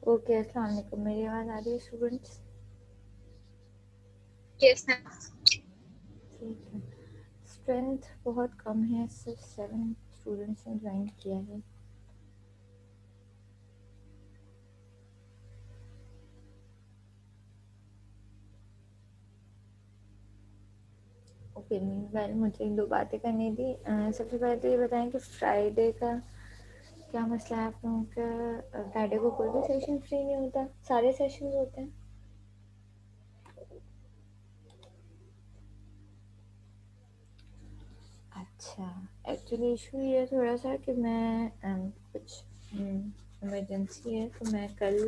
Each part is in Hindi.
ओके, अस्सलाम वालेकुम। मेरी आवाज़ आ रही है स्टूडेंट्स? Yes ma'am. ठीक है। स्ट्रेंथ बहुत कम है, सिर्फ 7 स्टूडेंट्स ने ज्वाइन किया है। ओके, मीनवाइल मुझे 2 बातें करनी थी। सबसे पहले तो ये बताएं कि फ्राइडे का क्या मसला है आप लोगों का? फ्राइडे को कोई भी सेशन फ्री नहीं होता, सारे सेशन होते हैं? अच्छा, एक्चुअली इशू ये है थोड़ा सा कि मैं कुछ इमरजेंसी है, तो मैं कल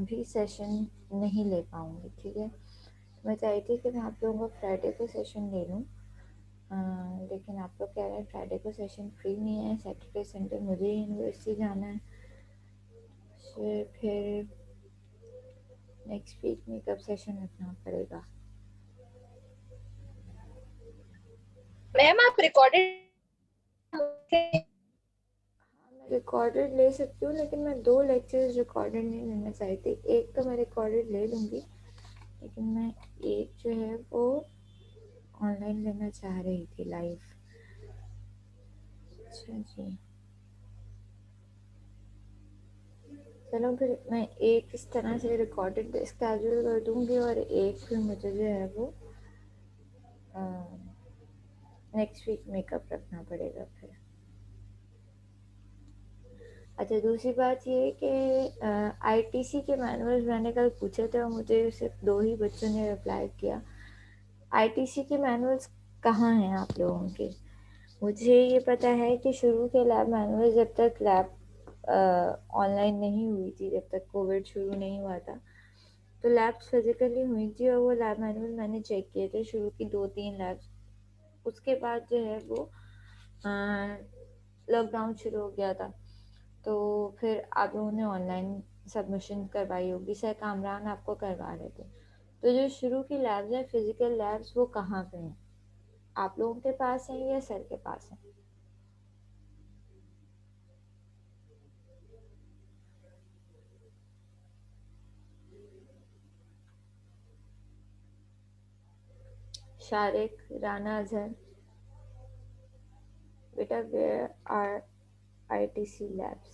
भी सेशन नहीं ले पाऊँगी, ठीक है? मैं चाहती थी कि मैं आप लोगों को फ्राइडे को सेशन ले लूँ, लेकिन आप लोग कह रहे हैं फ्राइडे को सेशन फ्री नहीं है, सैटरडे संडे मुझे यूनिवर्सिटी जाना है। फिर नेक्स्ट वीक में कब सेशन रखना पड़ेगा? मैम आप रिकॉर्डेड मैं रिकॉर्डेड ले सकती हूँ, लेकिन मैं 2 लेक्चर्स रिकॉर्डेड नहीं लेना चाहती। एक तो मैं रिकॉर्डेड ले लूँगी, लेकिन मैं एक जो है वो ऑनलाइन लेना चाह रही थी, लाइव। अच्छा जी, चलो फिर मैं एक इस तरह से रिकॉर्डेड स्केड्यूल कर दूँगी और एक फिर मुझे जो है वो नेक्स्ट वीक मेकअप रखना पड़ेगा फिर। अच्छा, दूसरी बात ये है कि आईटीसी के मैनुअल्स मैंने कल पूछे थे और मुझे सिर्फ 2 ही बच्चों ने रिप्लाई किया। आईटीसी के मैनुअल्स कहाँ हैं आप लोगों के? मुझे ये पता है कि शुरू के लैब मैनुअल, जब तक लैब ऑनलाइन नहीं हुई थी, जब तक कोविड शुरू नहीं हुआ था, तो लैब्स फिजिकली हुई थी और वो लैब मैनुअल मैंने चेक किए थे, शुरू की 2-3 लैब्स। उसके बाद जो है वो लॉकडाउन शुरू हो गया था, तो फिर आप लोगों ने ऑनलाइन सबमिशन करवाई होगी, सर कामरान आपको करवा रहे थे। तो जो शुरू की लैब्स हैं, फिजिकल लैब्स, वो कहाँ पे हैं? आप लोगों के पास हैं या सर के पास हैं? शारिक, राना, अजहर, बेटा वेयर आर आईटीसी लैब्स?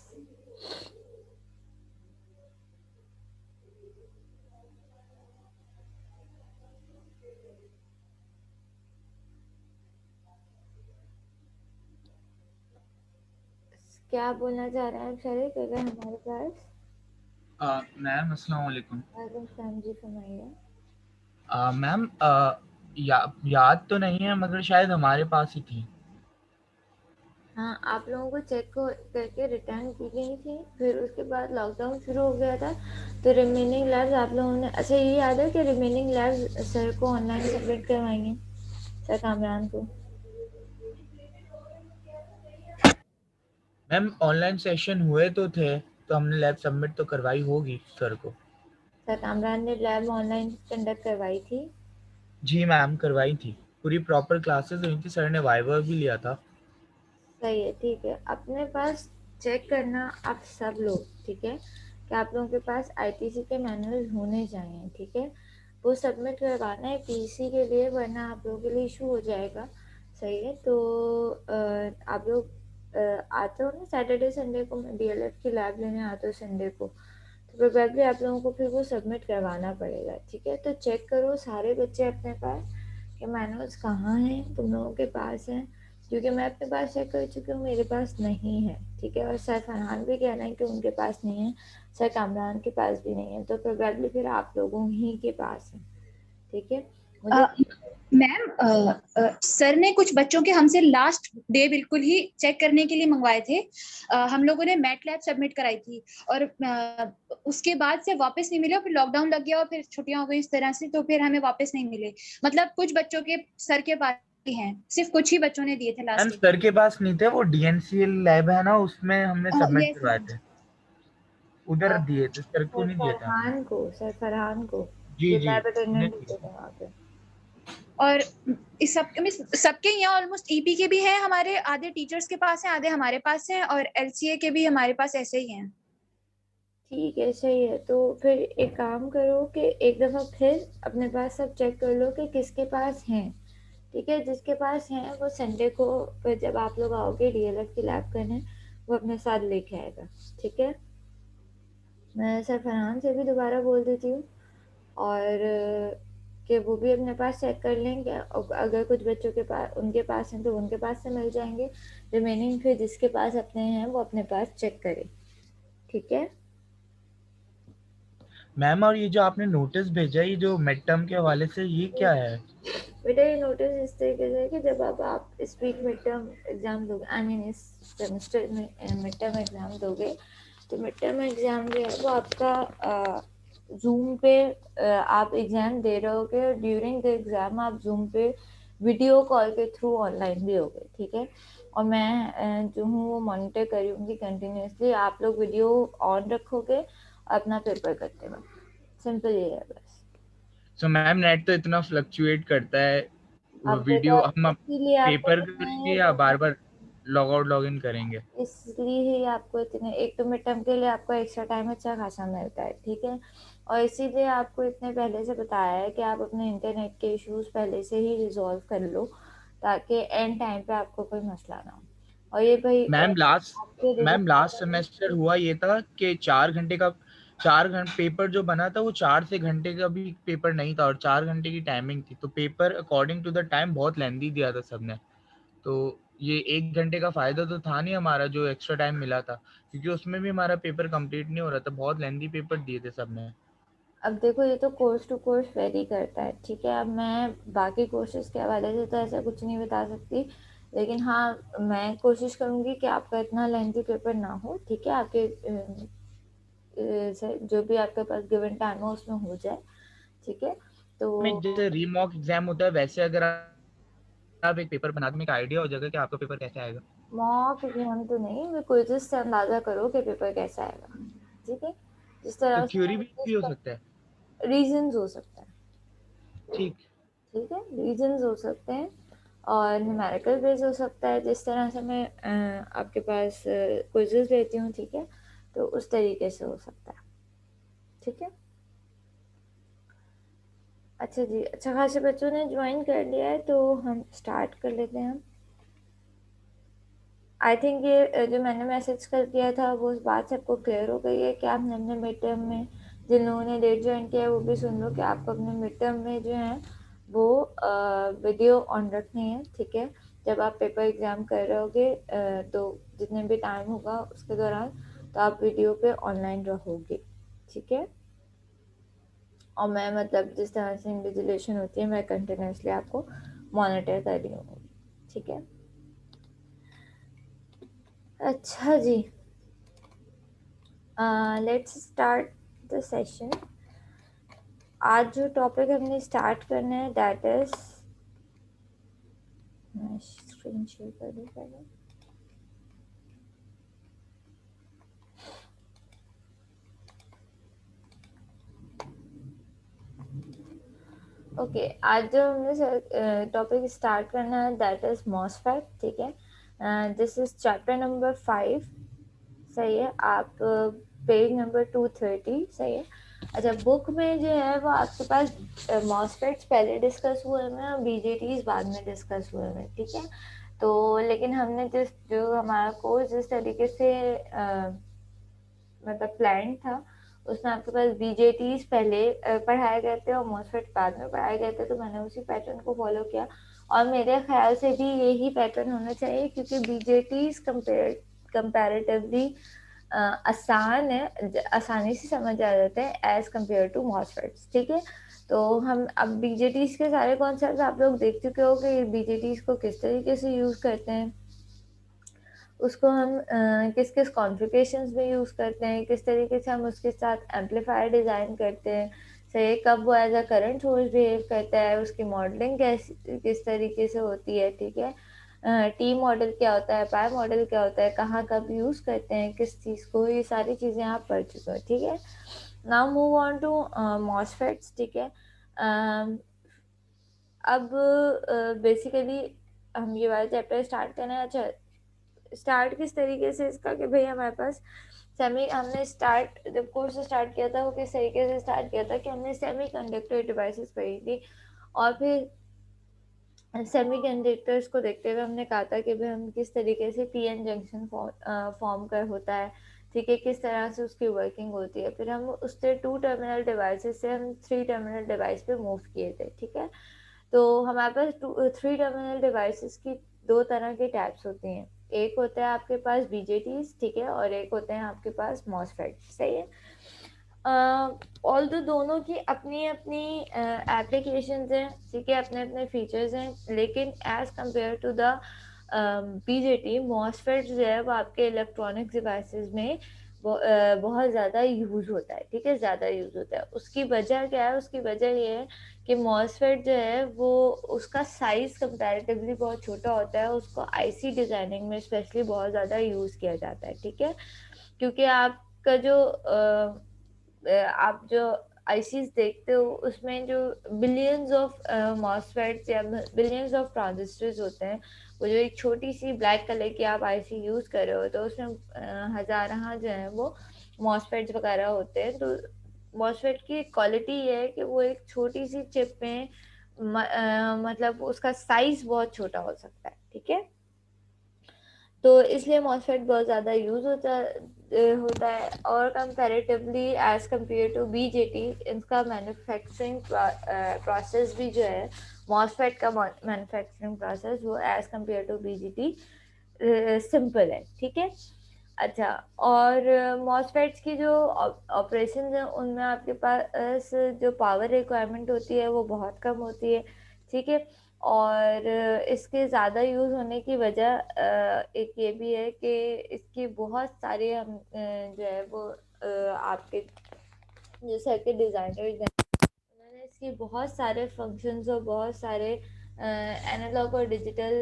क्या बोलना चाह रहे हैं शारिक? अगर हमारे पास मैम अस्सलाम वालेकुम। वालेकुम सलाम जी, फरमाइए। मैम याद तो नहीं है, मगर शायद हमारे पास ही थी। हाँ, आप लोगों को चेक करके रिटर्न की गई थी, फिर उसके बाद लॉकडाउन शुरू हो गया था, तो रिमेनिंग लैब्स आप लोगों ने, अच्छा ये याद है कि रिमेनिंग लैब्स सर को ऑनलाइन सबमिट करवाएंगे, सर कामरान को? मैम ऑनलाइन सेशन हुए तो थे, तो हमने लैब सबमिट तो करवाई होगी सर को। सर कामरान ने लैब ऑनलाइन कंडक्ट करवाई थी? जी मैम, करवाई थी, पूरी प्रॉपर क्लासेस हुई थी, सर ने वाइवा भी लिया था। सही है, ठीक है। अपने पास चेक करना आप सब लोग, ठीक है, कि आप लोगों के पास आईटीसी के मैनुअल होने चाहिए, ठीक है? वो सबमिट करवाना है पीसी के लिए, वरना आप लोगों के लिए इशू हो जाएगा। सही है, तो आप लोग आते हो ना सैटरडे संडे को? मैं डीएलएड की लैब लेने आते हो संडे को, तो प्रोबेबली आप लोगों को फिर वो सबमिट करवाना पड़ेगा, ठीक है? तो चेक करो सारे बच्चे अपने पास कि मैनुअल्स कहाँ हैं, तुम लोगों के पास हैं, क्योंकि मैं अपने पास चेक कर चुकी हूँ, मेरे पास नहीं है, ठीक है? और सर फरहान भी कह रहे हैं कि उनके पास नहीं है, सर कामरान के पास भी नहीं है, तो प्रोबेबली फिर आप लोगों ही के पास है, ठीक है? मुझे मैम सर ने कुछ बच्चों के हमसे लास्ट डे बिल्कुल ही चेक करने के लिए मंगवाए थे। हम लोगों ने मैट लैब सबमिट कराई थी और उसके बाद से वापस नहीं मिले, और फिर लॉकडाउन लग गया और फिर छुट्टियां हो गई इस तरह से, तो फिर हमें वापस नहीं मिले। मतलब कुछ बच्चों के सर के पास ही हैं, सिर्फ कुछ ही बच्चों ने दिए थे मैम लास्ट डे। सर के पास नहीं थे, वो डीएनसीएल लैब है ना, उसमें हमने सबमिट यस करवाए मैम। थे, उधर दिए थे, सर को सर नहीं दिए थे हमने। फरहान को, सर फरहान को जी जो जी, लैब उन्हें अटेंडेंट दिए होते थे। थे वहाँ पे। और इस सबके यहाँ ऑलमोस्ट ईपी के भी हैं, हमारे आधे टीचर्स के पास हैं, आधे हमारे पास हैं, और एलसीए के भी हमारे पास ऐसे ही हैं। ठीक है, सही है। तो फिर एक काम करो कि एक दफ़ा फिर अपने पास सब चेक कर लो कि किसके पास हैं, ठीक है? जिसके पास हैं वो संडे को फिर जब आप लोग आओगे डीएलएड की लैब करने, वो अपने साथ लेके आएगा, ठीक है? मैं सर फरहान से भी दोबारा बोल देती हूँ और कि वो भी अपने पास चेक कर लेंगे। अगर कुछ बच्चों के पास उनके पास हैं तो उनके पास से मिल जाएंगे, रिमेनिंग फिर जिसके पास अपने हैं वो अपने पास चेक करे, ठीक है? मैम और ये जो आपने नोटिस भेजा ये जो मिड टर्म के हवाले से, ये क्या है? बेटा ये नोटिस इस तरीके से है कि जब अब आप इस वीक मिड टर्म एग्ज़ाम दोगे, आई मीन इस सेमेस्टर में मिड टर्म एग्ज़ाम दोगे, तो मिड टर्म एग्ज़ाम जो है वो आपका जूम पे आप एग्ज़ाम दे रहे होगे। ड्यूरिंग द एग्ज़ाम आप जूम पे वीडियो कॉल के थ्रू ऑनलाइन भी होगे, ठीक है? और मैं जो हूँ वो मॉनिटर करूँगी कंटिन्यूसली। आप लोग वीडियो ऑन रखोगे अपना पेपर करते वक्त, सिंपल ये है बस। सो मैम नेट तो इतना फ्लक्चुएट करता है, वो अब वीडियो बेटा हम इसीलिए आपको पेपर इतने करेंगे या बार बार लॉग आउट लॉग इन करेंगे? इसलिए ही आपको इतने, एक तो मिड टर्म के लिए आपको एक्स्ट्रा टाइम अच्छा खासा मिलता है, ठीक है? और इसीलिए आपको इतने पहले से बताया है कि आप अपने इंटरनेट के इश्यूज पहले से ही रिजॉल्व कर लो, ताकि एंड टाइम पे आपको कोई मसला ना हो। और ये भाई मैम आपके लास्ट सेमेस्टर रिजल्ट हुआ ये था कि 4 घंटे का 4 घंटे पेपर जो बना था वो 4 से घंटे का भी पेपर नहीं था और 4 घंटे की टाइमिंग थी, तो paper according to the time बहुत लेंदी दिया था सबने। तो ये 1 घंटे का फायदा तो था नहीं हमारा जो एक्स्ट्रा टाइम मिला था, क्योंकि उसमें भी हमारा पेपर कंप्लीट नहीं हो रहा था, बहुत लेंदी पेपर दिए थे सबने। अब देखो ये तो कोर्स टू कोर्स वेरी करता है, ठीक है? अब मैं बाकी कोर्सेज के हवाले से तो ऐसा कुछ नहीं बता सकती, लेकिन हाँ मैं कोशिश करूँगी कि आपका इतना लेंथी पेपर ना हो, ठीक है? आपके जो भी आपके पास गिवन टाइम हो उसमें हो जाए, ठीक है? तो में जैसे रीमॉक एग्जाम होता है वैसे अगर आप एक पेपर बना दें, एक आइडिया हो जाएगा कि आपका पेपर कैसे आएगा। मॉक एग्जाम तो नहीं, मैं क्विज़ेस से अंदाज़ा करो कि पेपर कैसा आएगा, ठीक है? जिस तो तरह थ्योरी से भी हो सकता है? रीजंस हो सकता है, ठीक। ठीक है? रीजंस हो सकते हैं और न्यूमेरिकल बेस हो सकता है। जिस तरह से मैं आपके पास क्विज़ेस लेती हूँ, ठीक है? तो उस तरीके से हो सकता है, ठीक है? अच्छा जी, अच्छा खासे बच्चों ने ज्वाइन कर लिया है तो हम स्टार्ट कर लेते हैं। आई थिंक ये जो मैंने मैसेज कर किया था वो उस बात सबको क्लियर हो गई है कि आपने अपने मिड टर्म में, जिन लोगों ने लेट ज्वाइन किया है वो भी सुन लो कि आपको अपने मिड टर्म में जो है वो वीडियो ऑन रखनी है, ठीक है? जब आप पेपर एग्ज़ाम कर रहे होगे तो जितने भी टाइम होगा उसके दौरान तो आप वीडियो पे ऑनलाइन रहोगे, ठीक है? और मैं मतलब जिस तरह से इन्विजिलेशन होती है मैं कंटिन्यूसली आपको मॉनिटर कर रही हूँ, ठीक है? अच्छा जी, लेट्स स्टार्ट द सेशन। आज जो टॉपिक हमने स्टार्ट करना है दैट इज, मैं स्क्रीन शेयर कर दूँ पहले। ओके, आज जो हमने टॉपिक स्टार्ट करना है दैट इज मॉसफेट, ठीक है? दिस इज चैप्टर नंबर 5, सही है? आप पेज नंबर 230, सही है? अच्छा, बुक में जो है वो आपके पास मॉसफेट्स पहले डिस्कस हुए हैं और बीजेटीज बाद में डिस्कस हुए हैं, ठीक है? तो लेकिन हमने जो हमारा कोर्स जिस तरीके से मतलब प्लान था उसमें आपके पास बीजेटीज पहले पढ़ाए गए थे और मॉसफेट बाद में पढ़ाए गए थे, तो मैंने उसी पैटर्न को फॉलो किया और मेरे ख्याल से भी यही पैटर्न होना चाहिए क्योंकि बीजेटीज कंपैरेटिवली आसान है, आसानी से समझ आ जाते हैं एज कम्पेयर टू मॉसफेट्स, ठीक है? तो हम अब बीजेटीज के सारे कॉन्सेप्ट आप लोग देख चुके हो कि बीजेटीज को किस तरीके से यूज़ करते हैं, उसको हम किस किस कॉन्फ़िगरेशंस में यूज़ करते हैं, किस तरीके से हम उसके साथ एम्पलीफायर डिज़ाइन करते हैं, सही? कब वो as a current source behave करता है, उसकी मॉडलिंग किस तरीके से होती है, ठीक है? टी मॉडल क्या होता है, पाई मॉडल क्या होता है, कहाँ कब यूज़ करते हैं किस चीज़ को, ये सारी चीज़ें आप पढ़ चुके हो, ठीक है? Now move on to MOSFETs, ठीक है? अब बेसिकली हम ये वाला चैप्टर स्टार्ट करना है। अच्छा, स्टार्ट किस तरीके से इसका कि भाई हमारे पास हमने जब कोर्स स्टार्ट किया था वो किस तरीके से स्टार्ट किया था कि हमने सेमीकंडक्टर डिवाइसेस पढ़ी थी, और फिर सेमीकंडक्टर्स को देखते हुए हमने कहा था कि भाई हम किस तरीके से पीएन जंक्शन फॉर्म कर होता है, ठीक है, किस तरह से उसकी वर्किंग होती है। फिर हम उससे 2 टर्मिनल डिवाइसेस से हम 3 टर्मिनल डिवाइस पे मूव किए थे, ठीक है। तो हमारे पास 3 टर्मिनल डिवाइसेस की 2 तरह की टाइप्स होती हैं। एक होता है आपके पास बीजेटीज, ठीक है, और एक होते हैं आपके पास मॉसफेट, सही है। ऑल्दो दोनों की अपनी अपनी एप्लीकेशंस हैं, ठीक है, अपने अपने फीचर्स हैं, लेकिन as compare to the BJT, MOSFET जो है वो आपके इलेक्ट्रॉनिक डिवाइसेस में बहुत ज़्यादा यूज़ होता है, ठीक है, ज़्यादा यूज़ होता है। उसकी वजह क्या है? उसकी वजह ये है कि मॉसफेट जो है वो उसका साइज़ कंपैरेटिवली बहुत छोटा होता है, उसको आईसी डिज़ाइनिंग में स्पेशली बहुत ज़्यादा यूज़ किया जाता है, ठीक है, क्योंकि आपका जो आप जो आईसीज देखते हो उसमें जो बिलियंस ऑफ मॉसफेट्स या बिलियंस ऑफ ट्रांजिस्टर्स होते हैं, वो जो एक छोटी सी ब्लैक कलर की आप आईसी यूज कर रहे हो तो उसमें हजारां जो है वो मॉसफेट्स वगैरह होते हैं। तो मॉसफेट की क्वालिटी ये है कि वो एक छोटी सी चिप में मतलब उसका साइज बहुत छोटा हो सकता है, ठीक है। तो इसलिए मॉसफेट बहुत ज़्यादा यूज़ होता है, और comparatively as compare to BJT इसका मैन्युफैक्चरिंग प्रोसेस भी जो है, मॉसफेट का मैन्युफैक्चरिंग प्रोसेस वो as compare to BJT simple है, ठीक है। अच्छा, और मॉसफेट्स की जो ऑपरेशन है उनमें आपके पास जो पावर रिक्वायरमेंट होती है वो बहुत कम होती है, ठीक है। और इसके ज़्यादा यूज़ होने की वजह एक ये भी है कि इसकी बहुत सारी हम जो है वो आपके जो सर्किट डिज़ाइनर्स हैं उन्होंने इसकी बहुत सारे फंक्शंस और बहुत सारे एनालॉग और डिजिटल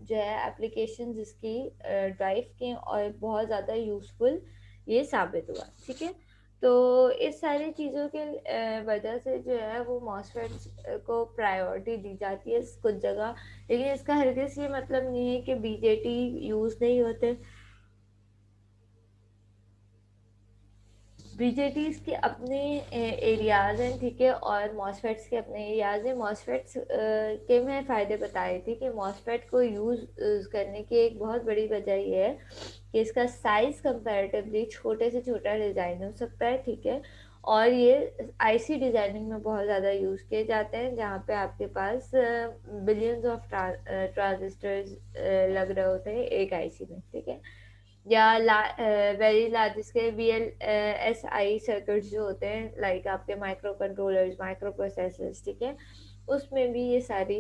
जो है एप्लीकेशंस इसकी ड्राइव की, और बहुत ज़्यादा यूज़फुल ये साबित हुआ, ठीक है। तो इस सारी चीज़ों के वजह से जो है वो मॉसफेट्स को प्रायोरिटी दी जाती है कुछ जगह, लेकिन इसका हरगिज़ ये मतलब नहीं है कि बीजेटी यूज़ नहीं होते। बीजेटीज के अपने एरियाज हैं, ठीक है, और मॉसफेट्स के अपने एरियाज हैं। मॉसफेट्स के मैं फ़ायदे बताए थे कि मॉसफेट को यूज़ करने की एक बहुत बड़ी वजह ये है कि इसका साइज़ कंपैरेटिवली छोटे से छोटा डिज़ाइन हो सकता है, ठीक है, और ये आईसी डिज़ाइनिंग में बहुत ज़्यादा यूज़ किए जाते हैं, जहाँ पे आपके पास बिलियंस ऑफ ट्रांजिस्टर्स लग रहे होते हैं एक आईसी में, ठीक है, या very large scale VLSI circuits जो होते हैं, लाइक आपके माइक्रो कंट्रोलर्स, माइक्रो प्रोसेसर्स, ठीक है, उसमें भी ये सारी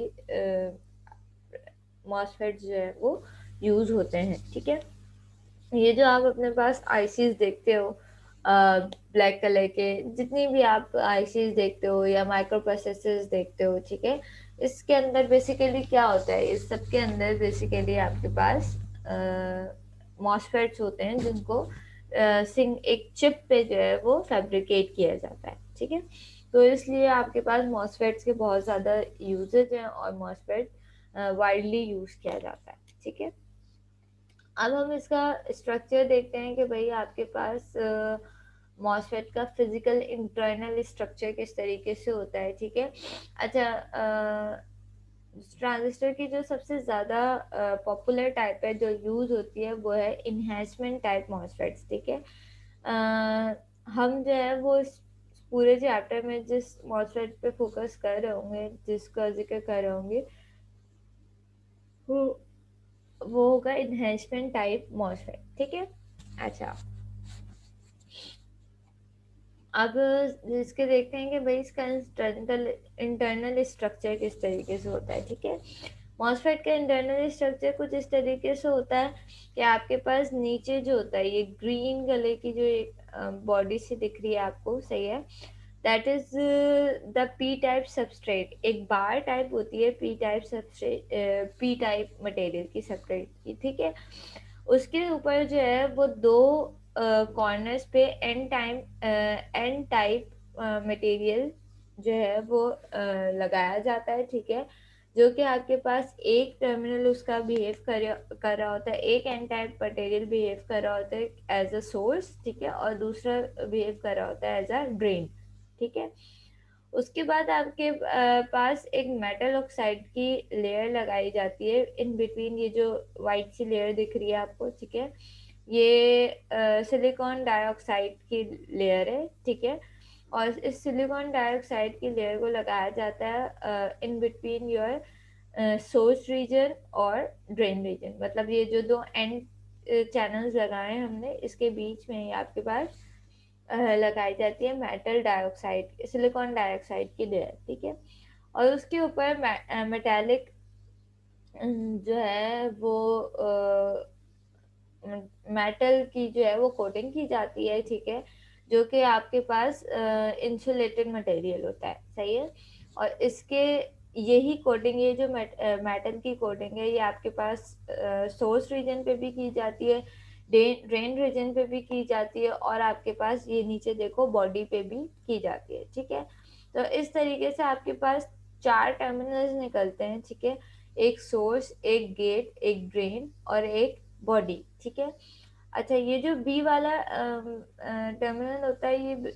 मॉसफेट जो है वो यूज़ होते हैं, ठीक है। ये जो आप अपने पास आईसीज देखते हो ब्लैक कलर के, जितनी भी आप आईसीज देखते हो या माइक्रो प्रोसेसर्स देखते हो, ठीक है, इसके अंदर बेसिकली क्या होता है? इस सब के अंदर बेसिकली आपके पास मॉसफेट्स होते हैं जिनको एक चिप पे जो है वो फैब्रिकेट किया जाता है, ठीक है। तो इसलिए आपके पास मॉसफेट्स के बहुत ज़्यादा यूजेज हैं और मॉसफेट वाइडली यूज़ किया जाता है, ठीक है। अब हम इसका स्ट्रक्चर देखते हैं कि भाई आपके पास मॉसफेट का फिजिकल इंटरनल स्ट्रक्चर किस तरीके से होता है, ठीक है। अच्छा, ट्रांजिस्टर की जो सबसे ज़्यादा पॉपुलर टाइप है जो यूज़ होती है वो है इन्हेंसमेंट टाइप मॉसफेट्स, ठीक है। हम जो है वो इस पूरे चैप्टर में जिस मॉसफेट पे फोकस कर रहे होंगे, जिसका जिक्र कर रहे होंगे, वो वो होगा इन्हेंसमेंट टाइप मॉसफेट, ठीक है। अच्छा, अब इसके देखते हैं कि भाई इसका इंटरनल स्ट्रक्चर किस तरीके से होता है, ठीक है। मॉसफेट का इंटरनल स्ट्रक्चर कुछ इस तरीके से होता है कि आपके पास नीचे जो होता है ये ग्रीन कलर की जो एक बॉडी से दिख रही है आपको, सही है, that is the P type substrate. एक बार टाइप होती है P type substrate, P type material की सबस्ट्रेट की, ठीक है। उसके ऊपर जो है वो दो कॉर्नर्स पे एन टाइप मटेरियल जो है वो लगाया जाता है, ठीक है, जो कि आपके पास एक टर्मिनल उसका बिहेव कर रहा होता है, एक एन टाइप मटेरियल बिहेव कर रहा होता है एज अ सोर्स, ठीक है, और दूसरा बिहेव कर रहा होता है एज अ ड्रेन, ठीक है। उसके बाद आपके पास एक मेटल ऑक्साइड की लेयर लगाई जाती है इन बिटवीन, ये जो वाइट सी लेयर दिख रही है आपको, ठीक है, ये सिलिकॉन डाइऑक्साइड की लेयर है, ठीक है। और इस सिलिकॉन डाइऑक्साइड की लेयर को लगाया जाता है in between your source region और ड्रेन रीजन, मतलब ये जो दो एंड चैनल्स लगाए हैं हमने, इसके बीच में ही आपके पास लगाई जाती है मेटल डाइऑक्साइड, सिलिकॉन डाइऑक्साइड की लेयर, ठीक है। और उसके ऊपर मेटालिक जो है वो मेटल की जो है वो कोटिंग की जाती है, ठीक है, जो कि आपके पास इंसुलेटेड मटेरियल होता है, सही है। और इसके यही कोटिंग, ये जो मेटल की कोटिंग है, ये आपके पास सोर्स रीजन पे भी की जाती है, ड्रेन रीजन पे भी की जाती है, और आपके पास ये नीचे देखो बॉडी पे भी की जाती है, ठीक है। तो इस तरीके से आपके पास चार टर्मिनल्स निकलते हैं, ठीक है, एक सोर्स, एक गेट, एक ड्रेन और एक बॉडी, ठीक है। अच्छा, ये जो बी वाला टर्मिनल होता है, ये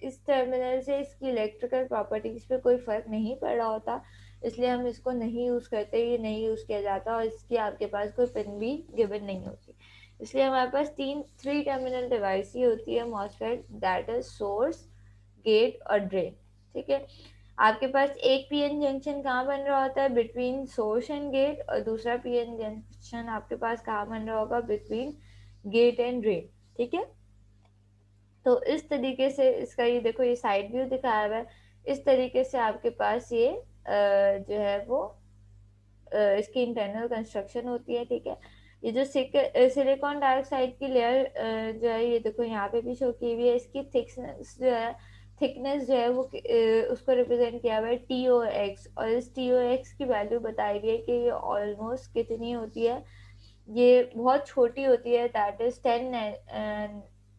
इस टर्मिनल से इसकी इलेक्ट्रिकल प्रॉपर्टीज पे कोई फर्क नहीं पड़ रहा होता, इसलिए हम इसको नहीं यूज करते, ये नहीं यूज किया जाता, और इसकी आपके पास कोई पिन भी गिवन नहीं होती। इसलिए हमारे पास थ्री टर्मिनल डिवाइस ही होती है MOSFET, that is source, gate और ड्रेन, ठीक है। आपके पास एक पीएन जंक्शन कहाँ बन रहा होता है, बिटवीन सोर्स एंड गेट, और दूसरा पीएन जंक्शन आपके पास कहाँ बन रहा होगा, बिटवीन गेट एंड ड्रेन, ठीक है। तो इस तरीके से इसका ये देखो, ये साइड व्यू दिखाया हुआ है, इस तरीके से आपके पास ये जो है वो इसकी इंटरनल कंस्ट्रक्शन होती है, ठीक है। ये जो सिलिकॉन डाइऑक्साइड की लेयर जो है, ये देखो यहाँ पे भी शो की हुई है, इसकी थिकनेस जो है वो उसको रिप्रेजेंट किया हुआ है TOX, और इस TOX की वैल्यू बताई गई है कि ये ऑलमोस्ट कितनी होती है, ये बहुत छोटी होती है, दैट इज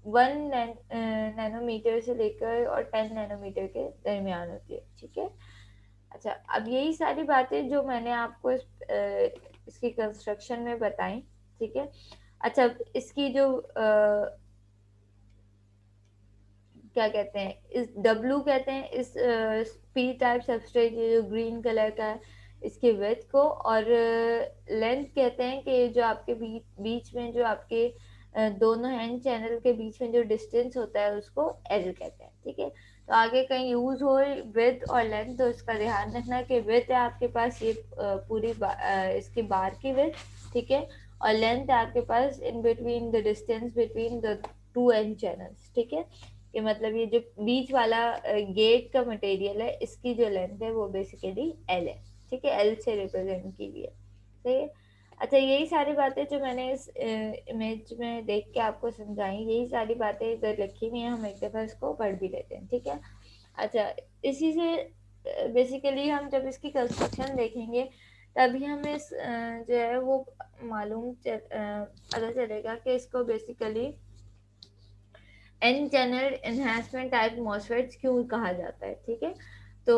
1 नैनोमीटर से लेकर और 10 नैनोमीटर के दरमियान होती है, ठीक है। अच्छा, अब यही सारी बातें जो मैंने आपको इसकी कंस्ट्रक्शन में बताई, ठीक है। अच्छा, इसकी जो क्या कहते हैं, इस W कहते हैं इस पी टाइप सबस्ट्रेट, ये जो ग्रीन कलर का है, इसके विड्थ को, और लेंथ कहते हैं कि जो आपके बीच में जो आपके दोनों हैंड चैनल के बीच में जो डिस्टेंस होता है उसको L कहते हैं, ठीक है। तो आगे कहीं यूज हो विड्थ और लेंथ, तो इसका ध्यान रखना कि विड्थ है आपके पास ये पूरी इसकी बार की विड्थ, ठीक है, और लेंथ है आपके पास in between the distance between the two end channels, ठीक है। कि मतलब ये जो बीच वाला गेट का मटेरियल है, इसकी जो लेंथ है वो बेसिकली L है, ठीक है, L से रिप्रेजेंट की हुई है, सही है। अच्छा, यही सारी बातें जो मैंने इस इमेज में देख के आपको समझाई, यही सारी बातें इधर लिखी हुई हैं, हम एक दफ़ा इसको पढ़ भी लेते हैं, ठीक है। अच्छा, इसी से बेसिकली हम जब इसकी कंस्ट्रक्शन देखेंगे, तभी हमें जो है वो पता चलेगा कि इसको basically n channel enhancement type MOSFETs क्यों कहा जाता है, ठीक है। तो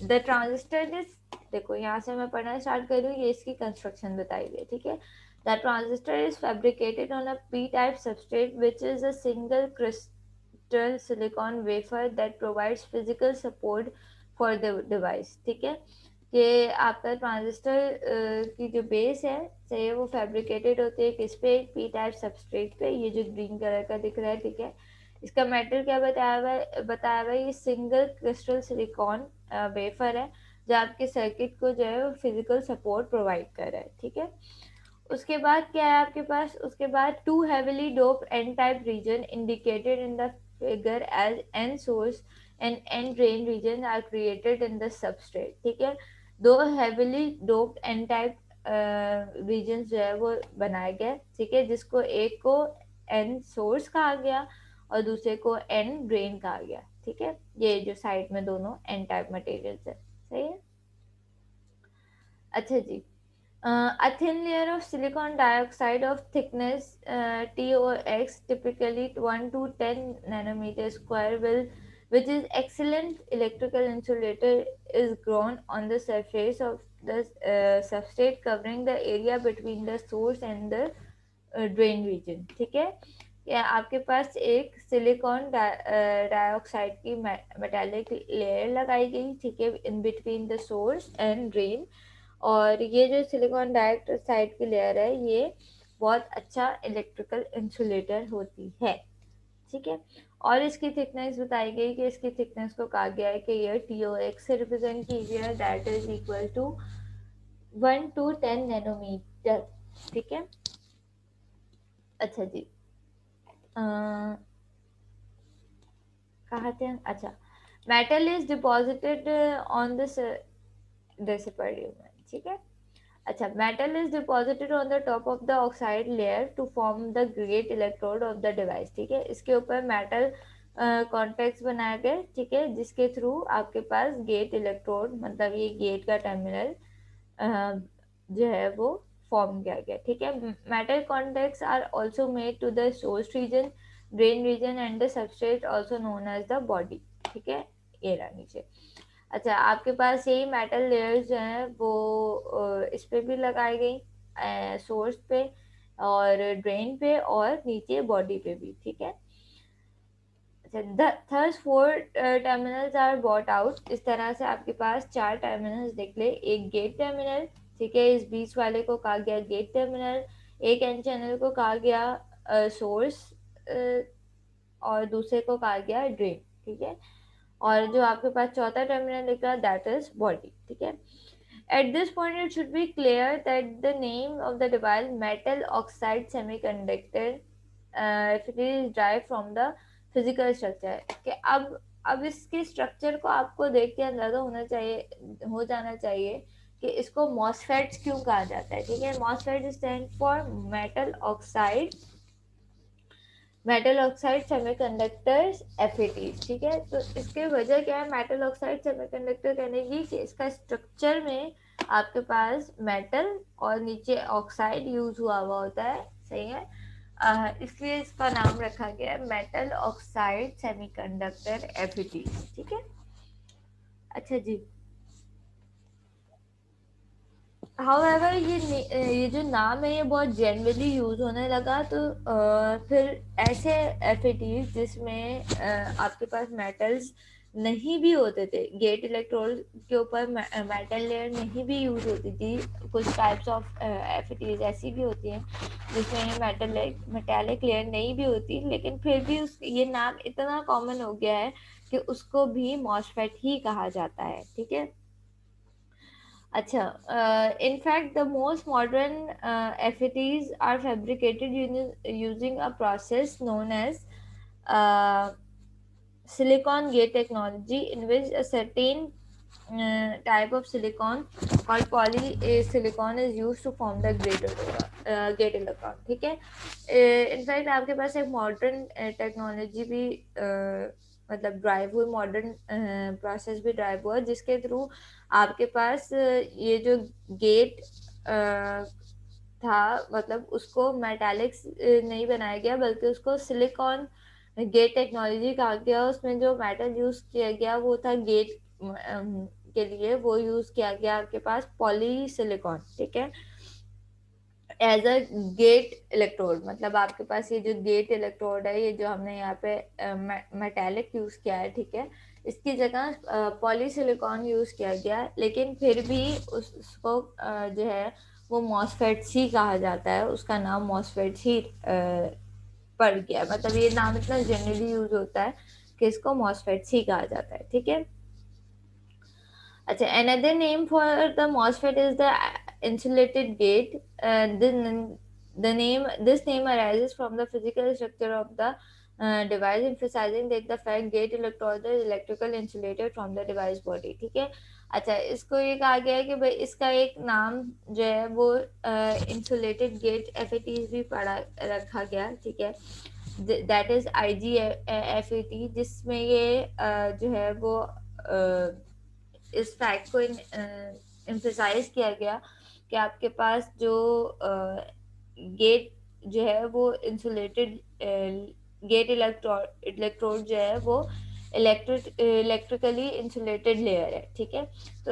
द ट्रांजिस्टर इज, देखो यहाँ से मैं पढ़ना स्टार्ट करूँ, ये इसकी कंस्ट्रक्शन बताई गई, ठीक है। The transistor is fabricated on a P type substrate which is a single crystal silicon wafer that provides physical support for the device, ठीक है। कि आपका ट्रांजिस्टर की जो बेस है, चाहिए वो फैब्रिकेटेड होती है किस पे, पी टाइप सबस्ट्रेट पे, ये जो ग्रीन कलर का दिख रहा है, ठीक है। इसका मेटल क्या बताया हुआ है, ये सिंगल क्रिस्टल सिलिकॉन वेफर है, जो आपके सर्किट को जो है वो फिजिकल सपोर्ट प्रोवाइड कर रहा है, ठीक है। उसके बाद क्या है आपके पास, उसके बाद two heavily doped n type region indicated in the figure as n source and n drain region are created in the substrate, ठीक है। दो heavily doped n type region जो है वो बनाए गए, ठीक है, जिसको एक को एन सोर्स कहा गया और दूसरे को एन ड्रेन कहा गया, ठीक है। ये जो साइड में दोनों एन टाइप मटेरियल्स है, सही है। अच्छा जी, a thin layer of silicon dioxide of thickness TOX, typically 1 to 10 nanometer square, will which is excellent electrical insulator, is grown on the surface of the substrate covering the area between the source and the drain region. ठीक है, या आपके पास एक सिलिकॉन डाइऑक्साइड की मेटालिक लेयर लगाई गई, ठीक है, in between the source and drain. और ये जो सिलिकॉन डाइऑक्साइड की लेयर है ये बहुत अच्छा इलेक्ट्रिकल इंसुलेटर होती है. ठीक है, और इसकी थिकनेस बताई गई कि इसकी थिकनेस को कहा गया है कि ये TOX से रिप्रेजेंट कीजिए, that is equal to 1 to 10 nanometer. ठीक है, अच्छा जी, कहाँ थे हम? अच्छा, metal is deposited on this, जैसे पढ़ रही हूँ मैं. ठीक है, अच्छा, metal is deposited on the top of the oxide layer to form the gate electrode of the device. ठीक है, इसके ऊपर मेटल कॉन्टेक्ट्स बनाए गए, ठीक है, जिसके थ्रू आपके पास गेट इलेक्ट्रोड, मतलब ये गेट का टर्मिनल जो है वो फॉर्म किया गया. ठीक है, metal contacts are also made to the source region, drain region and the substrate also known as the body. ठीक है, ये रहा नीचे. अच्छा, आपके पास यही मेटल लेयर्स जो हैं वो इस पे भी लगाई गई, सोर्स पे और ड्रेन पे और नीचे बॉडी पे भी. ठीक है, अच्छा, thus 4 terminals are bought out. इस तरह से आपके पास 4 टर्मिनल्स निकले. एक गेट टर्मिनल, ठीक है, इस बीच वाले को कहा गया गेट टर्मिनल. एक एन चैनल को कहा गया सोर्स और दूसरे को कहा गया ड्रेन. ठीक है, और जो आपके पास चौथा टर्मिनल निकला दैट इज बॉडी. ठीक है, at this point it should be clear that the name of the device metal oxide semiconductor if it is derived from the physical structure. कि अब इसके स्ट्रक्चर को आपको देख के अंदाजा हो जाना चाहिए कि इसको MOSFETs क्यों कहा जाता है. ठीक है, MOSFET stand for metal oxide semiconductors FETs. ठीक है, तो इसके वजह क्या है मेटल ऑक्साइड सेमीकंडक्टर कहने की, कि इसका स्ट्रक्चर में आपके पास मेटल और नीचे ऑक्साइड यूज हुआ होता है. सही है, इसलिए इसका नाम रखा गया है मेटल ऑक्साइड सेमीकंडक्टर FETs. ठीक है, अच्छा जी. हाउएवर ये जो नाम है ये बहुत जनरली यूज होने लगा, तो फिर ऐसे FETs जिसमें आपके पास मेटल्स नहीं भी होते थे, गेट इलेक्ट्रोड के ऊपर मेटल लेयर नहीं भी यूज होती थी. कुछ टाइप्स ऑफ FETs ऐसी भी होती हैं जिसमें मेटेलिक लेयर नहीं भी होती, लेकिन फिर भी ये नाम इतना कॉमन हो गया है कि उसको भी MOSFET ही कहा जाता है. ठीक है, अच्छा, in fact the most modern FETs are fabricated using a process known as uh, silicon gate technology, in which a certain type of silicon called polysilicon is used to form the gate electron. ठीक है, इनफैक्ट आपके पास एक मॉडर्न टेक्नोलॉजी भी मतलब ड्राइव हुई, मॉडर्न प्रोसेस भी ड्राइव हुआ, जिसके थ्रू आपके पास ये जो गेट था, मतलब उसको मेटालिक्स नहीं बनाया गया बल्कि उसको सिलिकॉन गेट टेक्नोलॉजी कहा गया. उसमें जो मेटल यूज किया गया वो था गेट के लिए, वो यूज किया गया आपके पास पॉलीसिलिकॉन. ठीक है, एज अ गेट इलेक्ट्रोड. मतलब आपके पास ये जो गेट इलेक्ट्रोड है, ये जो हमने यहाँ पे मेटालिक यूज किया है, ठीक है, इसकी जगह पॉलीसिलिकॉन यूज किया गया, लेकिन फिर भी उसको जो है वो MOSFETs ही कहा जाता है. उसका नाम MOSFETs ही पड़ गया, मतलब ये नाम इतना जनरली यूज होता है कि इसको MOSFETs ही कहा जाता है. ठीक है, अच्छा, another name for the MOSFET is the insulated gate. This name arises from the physical structure of the device, emphasizing that the fact gate electrode is electrical insulated from the device body. ठीक है, अच्छा, इसको ये कहा गया है कि भाई इसका एक नाम जो है वो इंसुलेटेड गेट FETs भी पढ़ा रखा गया. ठीक है, दैट इज IGFET, जिसमें ये जो है वो इस फैक्ट को एम्फसाइज किया गया कि आपके पास जो गेट जो है वो इंसुलेटेड गेट इलेक्ट्रोड जो है वो इलेक्ट्रिकली इंसुलेटेड लेयर है, ठीक है। तो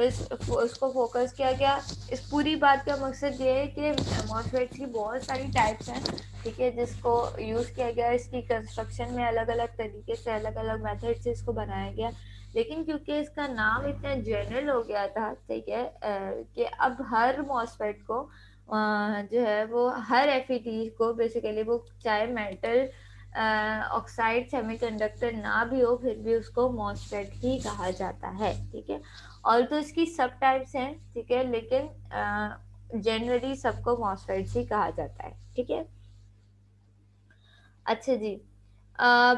उसको फोकस किया गया। इस पूरी बात का मकसद ये है कि मॉसफेट्स की बहुत सारी टाइप्स हैं, ठीक है, जिसको यूज़ किया गया। इसकी कंस्ट्रक्शन में अलग अलग तरीके से, अलग अलग मेथड से इसको बनाया गया। लेकिन क्योंकि इसका नाम इतना जनरल हो गया था, ठीक है, कि अब हर मॉसफेट को जो है वो हर एफईटी को बेसिकली, वो चाहे मेटल ऑक्साइड सेमीकंडक्टर ना भी हो, फिर भी उसको मॉसफेट ही कहा जाता है, ठीक है। और तो इसकी सब टाइप्स हैं, ठीक है, लेकिन जनरली सबको मॉसफेट ही कहा जाता है, ठीक है। अच्छा जी,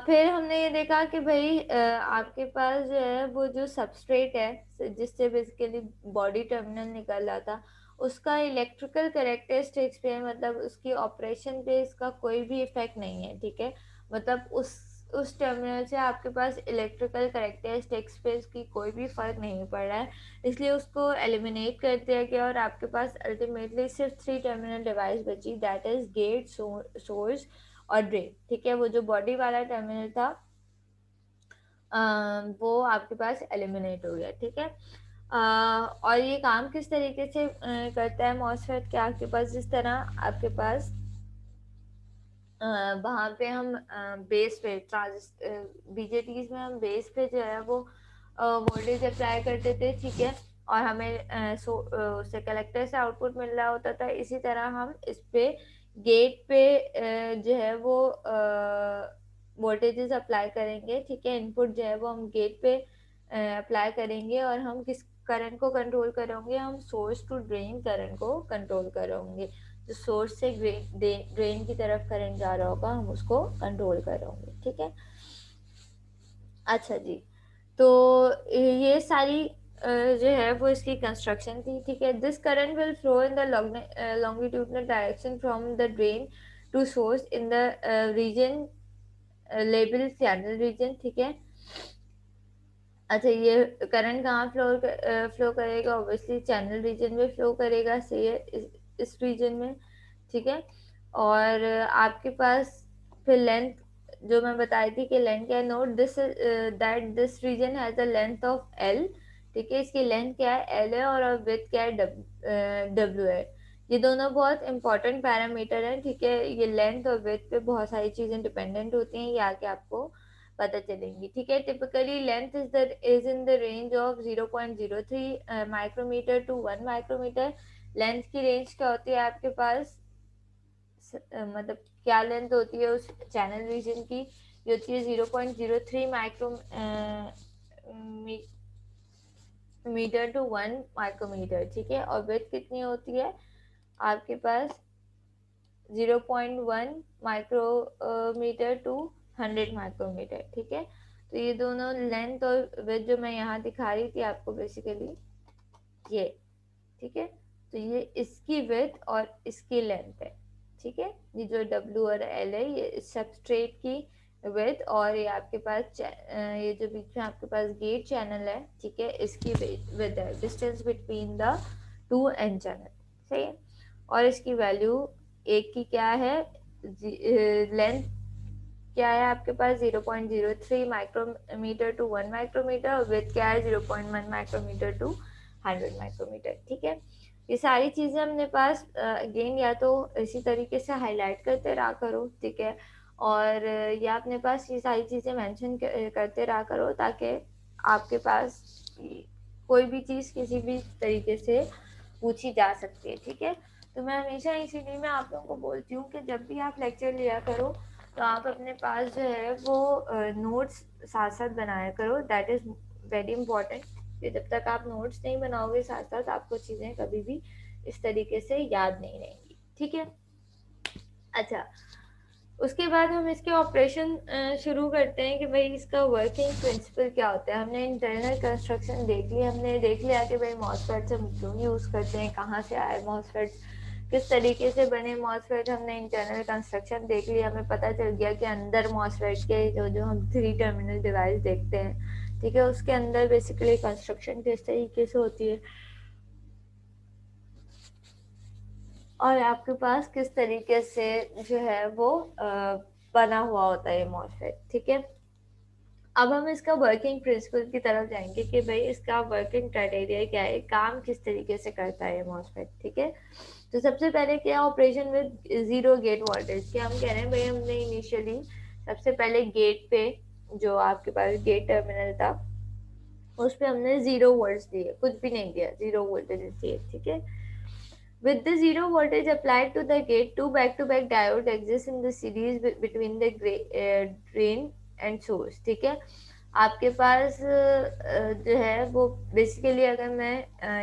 फिर हमने ये देखा कि भाई आपके पास जो है वो जो सबस्ट्रेट है जिससे बेसिकली बॉडी टर्मिनल निकल रहा था, उसका इलेक्ट्रिकल कैरेक्टरिस्टिक्स पे, मतलब उसकी ऑपरेशन पे इसका कोई भी इफेक्ट नहीं है, ठीक है। मतलब उस टर्मिनल से आपके पास इलेक्ट्रिकल कैरेक्टरिस्टिक्स पे इसकी कोई भी फर्क नहीं पड़ रहा है, इसलिए उसको एलिमिनेट कर दिया गया और आपके पास अल्टीमेटली सिर्फ 3 टर्मिनल डिवाइस बची, दैट इज गेट, सोर्स और ड्रेन, ठीक है। वो जो बॉडी वाला टर्मिनल था वो आपके पास एलिमिनेट हो गया, ठीक है। और ये काम किस तरीके से करता है मॉसफेट, क्या आपके पास जिस तरह आपके पास वहाँ पे हम बेस पे बीजेटीज में हम बेस पे जो है वो वोल्टेज अप्लाई करते थे, ठीक है, और हमें उससे कलेक्टर से आउटपुट मिल रहा होता था। इसी तरह हम इस पे गेट पे जो है वो वोल्टेजेस अप्लाई करेंगे, ठीक है। इनपुट जो है वो हम गेट पे अप्लाई करेंगे और हम किस करंट को कंट्रोल करेंगे, हम सोर्स टू ड्रेन करंट को कंट्रोल करेंगे। जो सोर्स से ड्रेन की तरफ करंट जा रहा होगा हम उसको कंट्रोल करेंगे, ठीक है। अच्छा जी, तो ये सारी जो है वो इसकी कंस्ट्रक्शन थी, ठीक है। This current will flow in the longitudinal direction from the drain to source in the region label channel region, ठीक है। अच्छा, ये करंट कहाँ फ्लो करेगा, ऑब्वियसली चैनल रीजन में फ्लो करेगा, सही है, इस रीजन में, ठीक है। और आपके पास फिर लेंथ, जो मैं बताई थी कि लेंथ क्या है, note this that this region has a length of L, ठीक है। इसकी लेंथ क्या है, एल है, और विड्थ क्या है, डब्ल्यू है। ये दोनों बहुत इंपॉर्टेंट पैरामीटर हैं, ठीक है। ये लेंथ और विड्थ पे बहुत सारी चीजें डिपेंडेंट होती हैं, ये आके आपको पता चलेंगी, ठीक है। Typically length is in the range of 0.03 micrometer to 1 micrometer. Length की रेंज क्या होती है आपके पास, मतलब क्या लेंथ होती है उस चैनल रीजन की, ये होती है 0.03 मीटर टू 1 माइक्रोमीटर, ठीक है। और विड्थ कितनी होती है आपके पास, 0.1 माइक्रोमीटर टू 100 माइक्रोमीटर, ठीक है। तो ये दोनों लेंथ और विड्थ जो मैं यहाँ दिखा रही थी आपको बेसिकली, ये, ठीक है। तो ये इसकी विड्थ और इसकी लेंथ है, ठीक है। ये जो W और L है ये सबस्ट्रेट की विड्थ, और ये आपके पास ये जो बीच में आपके पास गेट चैनल है, ठीक है, इसकी विड्थ है, distance between the two n channel, सही है। और इसकी वैल्यू एक की क्या है, लेंथ क्या है आपके पास, 0.03 माइक्रोमीटर टू 1 माइक्रोमीटर, और विड्थ क्या है, 0.1 माइक्रोमीटर टू 100 माइक्रोमीटर, ठीक है। ये सारी चीजें अपने पास अगेन या तो इसी तरीके से हाईलाइट करते रहा करो, ठीक है, और या अपने पास ये सारी चीजें मेंशन करते रहा करो, ताकि आपके पास कोई भी चीज किसी भी तरीके से पूछी जा सकती है, ठीक है। तो मैं हमेशा इसीलिए मैं आप लोगों को बोलती हूँ कि जब भी आप लेक्चर लिया करो तो आप अपने पास जो है वो नोट्स साथ साथ बनाया करो, दैट इज वेरी इंपॉर्टेंट। जब तक आप नोट्स नहीं बनाओगे साथ साथ, आपको चीज़ें कभी भी इस तरीके से याद नहीं रहेंगी, ठीक है। अच्छा, उसके बाद हम इसके ऑपरेशन शुरू करते हैं कि भाई इसका वर्किंग प्रिंसिपल क्या होता है। हमने इंटरनल कंस्ट्रक्शन देख ली, हमने देख लिया कि भाई मॉसफेट्स हम क्यों यूज़ करते हैं, कहाँ से आए मॉसफेट्स, किस तरीके से बने मॉसफेट, हमने इंटरनल कंस्ट्रक्शन देख लिया, हमें पता चल गया कि अंदर मॉसफेट के जो हम 3 टर्मिनल डिवाइस देखते हैं, ठीक है, उसके अंदर बेसिकली कंस्ट्रक्शन किस तरीके से होती है और आपके पास किस तरीके से जो है वो बना हुआ होता है मॉसफेट, ठीक है। अब हम इसका वर्किंग प्रिंसिपल की तरफ जाएंगे कि भाई इसका वर्किंग क्राइटेरिया क्या है, काम किस तरीके से करता है मॉसफेट, ठीक है। तो सबसे पहले क्या, operation with zero get voltage, कि हम कह रहे हैं भाई हमने इनिशियली सबसे पहले गेट पे जो आपके पास गेट टर्मिनल था उस पे हमने 0 वोल्ट्स दिए, कुछ भी नहीं दिया, 0 वोल्टेज दिए, ठीक है। With the zero voltage applied to the gate, two back-to-back diodes exist in the series between the drain and source, ठीक है। आपके पास जो है वो बेसिकली अगर मैं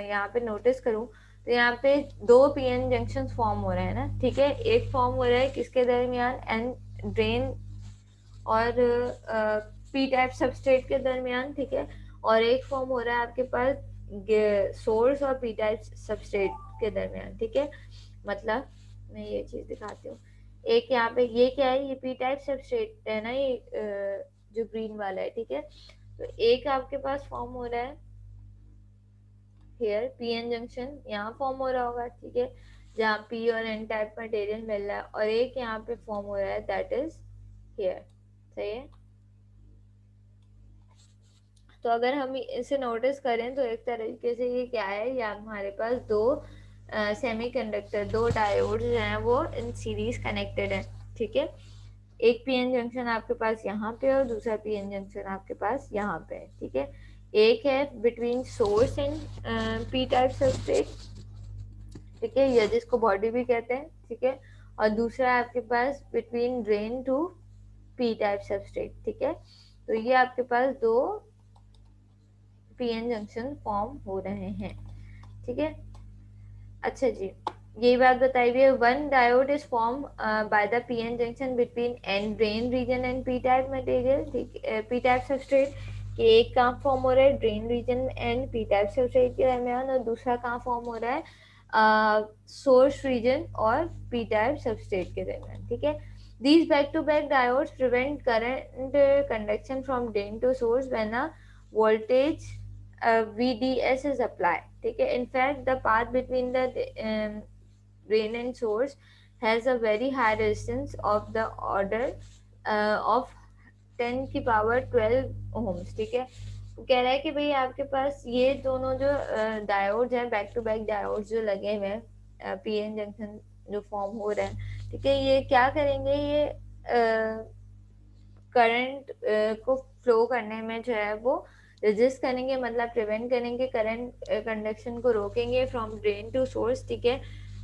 यहाँ पे नोटिस करूँ तो यहाँ पे दो पीएन जंक्शन फॉर्म हो रहे हैं ना, ठीक है। एक फॉर्म हो रहा है किसके दरमियान, एन ड्रेन और पी टाइप सबस्ट्रेट के दरमियान, ठीक है। और एक फॉर्म हो रहा है आपके पास सोर्स और पी टाइप सबस्ट्रेट के दरमियान, ठीक है। मतलब मैं ये चीज दिखाती हूँ, एक यहाँ पे ये क्या है, ये पी टाइप सबस्ट्रेट है ना, ये जो ग्रीन वाला है, ठीक है। तो एक आपके पास फॉर्म हो रहा है हेयर पीएन जंक्शन, यहाँ फॉर्म हो रहा होगा, ठीक है, जहाँ पी और एन टाइप मटेरियल मिल रहा है, और एक यहाँ पे फॉर्म हो रहा है दैट इज हेयर, सही है। तो अगर हम इसे नोटिस करें तो एक तरीके से ये क्या है, या हमारे पास दो सेमीकंडक्टर, दो डायोड जो हैं वो इन सीरीज कनेक्टेड है, ठीक है। एक पीएन जंक्शन आपके पास यहाँ पे और दूसरा पीएन जंक्शन आपके पास यहाँ पे है, ठीक है। एक है between source and P type substrate, ठीक है, या जिसको बॉडी भी कहते हैं, ठीक है। और दूसरा है आपके पास between drain to P type substrate, ठीक है। तो ये आपके पास दो पीएन जंक्शन फॉर्म हो रहे हैं, ठीक है। अच्छा जी, यही बात बताई हुई है, one diode is form by the PN junction between n drain region and P type material, ठीक, पी टाइप सबस्ट्रेट, कि एक कहाँ फॉर्म हो रहा है drain region and P type substrate के दरमियान, और दूसरा कहाँ फॉर्म हो रहा है सोर्स रीजन और पी टाइप सबस्ट्रेट के दरमियान, ठीक है। These back-to-back diodes prevent current conduction from drain to source when a voltage VDS is applied, ठीक है। In fact, the path between the drain and source has a very high resistance of the order of 10 की पावर 12 ohms, ठीक है। वो कह रहा है कि भाई आपके पास ये दोनों जो डायोड्स हैं, बैक टू बैक डायोड्स जो लगे हुए हैं, पीएन जंक्शन जो फॉर्म हो रहा है, ठीक है, ये क्या करेंगे, ये करंट को फ्लो करने में जो है वो रेजिस्ट करेंगे, मतलब प्रिवेंट करेंगे, करंट कंडक्शन को रोकेंगे फ्रॉम ड्रेन टू सोर्स, ठीक है,